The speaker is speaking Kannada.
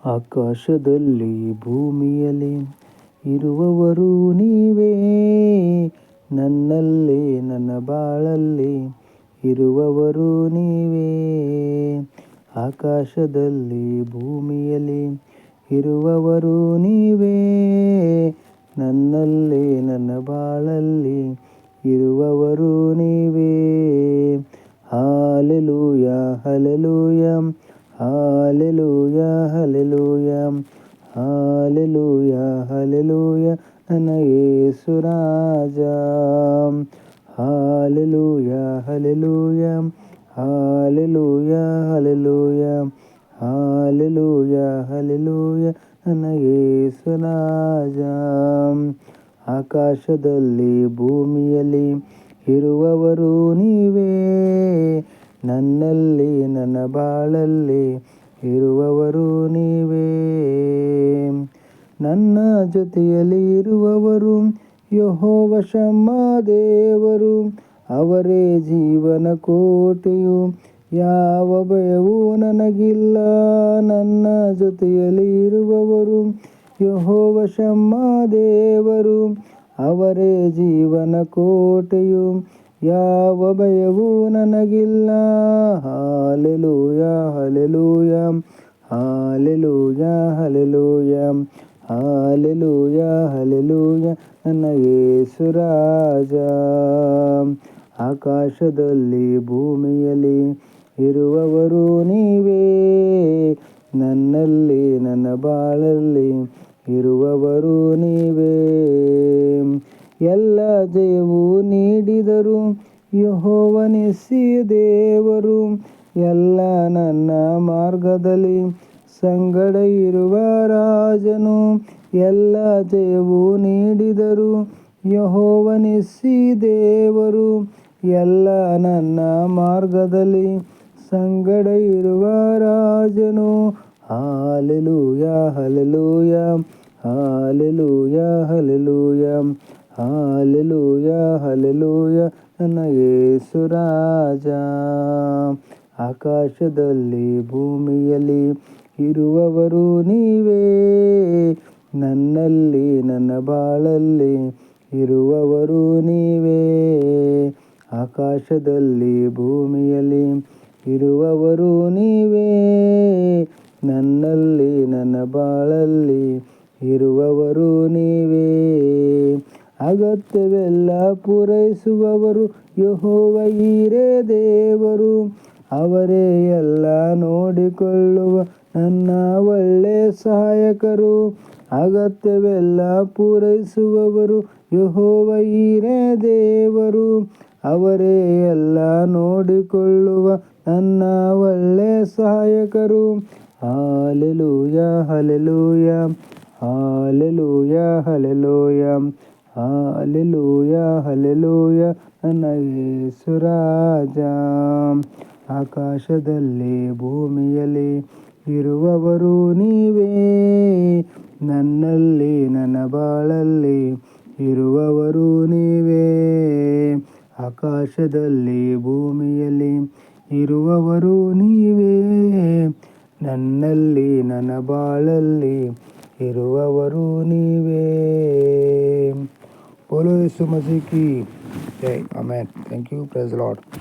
ಆಕಾಶದಲ್ಲಿ ಭೂಮಿಯಲ್ಲಿ ಇರುವವರು ನೀವೇ, ನನ್ನಲ್ಲಿ ನನ್ನ ಬಾಳಲ್ಲಿ ಇರುವವರು ನೀವೇ. ಆಕಾಶದಲ್ಲಿ ಭೂಮಿಯಲ್ಲಿ ಇರುವವರು ನೀವೇ, ನನ್ನಲ್ಲಿ ನನ್ನ ಬಾಳಲ್ಲಿ ಇರುವವರು ನೀವೇ. Hallelujah hallelujah, hallelujah hallelujah, hallelujah hallelujah ನನ್ನ ಯೇಸು ರಾಜ. Hallelujah hallelujah, hallelujah hallelujah, hallelujah hallelujah ನನ್ನ ಯೇಸು ರಾಜ. ಆಕಾಶದಲ್ಲಿ ಭೂಮಿಯಲ್ಲಿ ಇರುವವರು ನೀವೇ, ನನ್ನಲ್ಲಿ ನನ್ನ ಬಾಳಲ್ಲಿ ಇರುವವರು ನೀವೇ. ನನ್ನ ಜೊತೆಯಲ್ಲಿ ಇರುವವರು ಯೆಹೋವ ಶಮ್ಮ ದೇವರು, ಅವರೇ ಜೀವನ ಕೋಟೆಯು, ಯಾವ ಭಯವೂ ನನಗಿಲ್ಲ. ನನ್ನ ಜೊತೆಯಲ್ಲಿ ಇರುವವರು ಯೆಹೋವ ಶಮ್ಮ ದೇವರು, ಅವರೇ ಜೀವನ ಕೋಟೆಯು, ಯಾವ ಭಯವೂ ನನಗಿಲ್ಲ. Hallelujah hallelujah, hallelujah hallelujah, hallelujah hallelujah ನನ್ನ ಯೇಸು ರಾಜ. ಆಕಾಶದಲ್ಲಿ ಭೂಮಿಯಲ್ಲಿ ಇರುವವರು ನೀವೇ, ನನ್ನಲ್ಲಿ ನನ್ನ ಬಾಳಲ್ಲಿ ಇರುವವರು ನೀವೇ. ಎಲ್ಲ ಜಯವು ನೀಡಿದರು ಯೆಹೋವ ನಿಸ್ಸಿ ದೇವರು, ಎಲ್ಲ ನನ್ನ ಮಾರ್ಗದಲ್ಲಿ ಸಂಗಡ ಇರುವ ರಾಜನು. ಎಲ್ಲ ಜಯವು ನೀಡಿದರು ಯೆಹೋವ ನಿಸ್ಸಿ ದೇವರು, ಎಲ್ಲ ನನ್ನ ಮಾರ್ಗದಲ್ಲಿ ಸಂಗಡ ಇರುವ ರಾಜನು. Hallelujah hallelujah, hallelujah hallelujah, hallelujah hallelujah ನನ್ನ ಯೇಸು ರಾಜ. ಆಕಾಶದಲ್ಲಿ ಭೂಮಿಯಲ್ಲಿ ಇರುವವರು ನೀವೇ, ನನ್ನಲ್ಲಿ ನನ್ನ ಬಾಳಲ್ಲಿ ಇರುವವರು ನೀವೇ. ಆಕಾಶದಲ್ಲಿ ಭೂಮಿಯಲ್ಲಿ ಇರುವವರು ನೀವೇ, ನನ್ನಲ್ಲಿ ನನ್ನ ಬಾಳಲ್ಲಿ ಇರುವವರು ನೀವೇ. ಅಗತ್ಯವೆಲ್ಲ ಪೂರೈಸುವವರು ಯೆಹೋವ ಈರೇ ದೇವರು, ಅವರೇ ಎಲ್ಲ ನೋಡಿಕೊಳ್ಳುವ ನನ್ನ ಒಳ್ಳೆ ಸಹಾಯಕರು. ಅಗತ್ಯವೆಲ್ಲ ಪೂರೈಸುವವರು ಯೆಹೋವ ಈರೇ ದೇವರು, ಅವರೇ ಎಲ್ಲ ನೋಡಿಕೊಳ್ಳುವ ನನ್ನ ಒಳ್ಳೆ ಸಹಾಯಕರು. Hallelujah hallelujah, hallelujah hallelujah, hallelujah hallelujah ನನ್ನ ಯೇಸು ರಾಜ. ಆಕಾಶದಲ್ಲಿ ಭೂಮಿಯಲ್ಲಿ ಇರುವವರು ನೀವೇ, ನನ್ನಲ್ಲಿ ನನ್ನ ಬಾಳಲ್ಲಿ ಇರುವವರು ನೀವೇ. ಆಕಾಶದಲ್ಲಿ ಭೂಮಿಯಲ್ಲಿ ಇರುವವರು ನೀವೇ, ನನ್ನಲ್ಲಿ ನನ್ನ ಬಾಳಲ್ಲಿ ಇರುವವರು ನೀವೇ. बोलो यीशु मसीह की जय, amen. Thank you, praise Lord.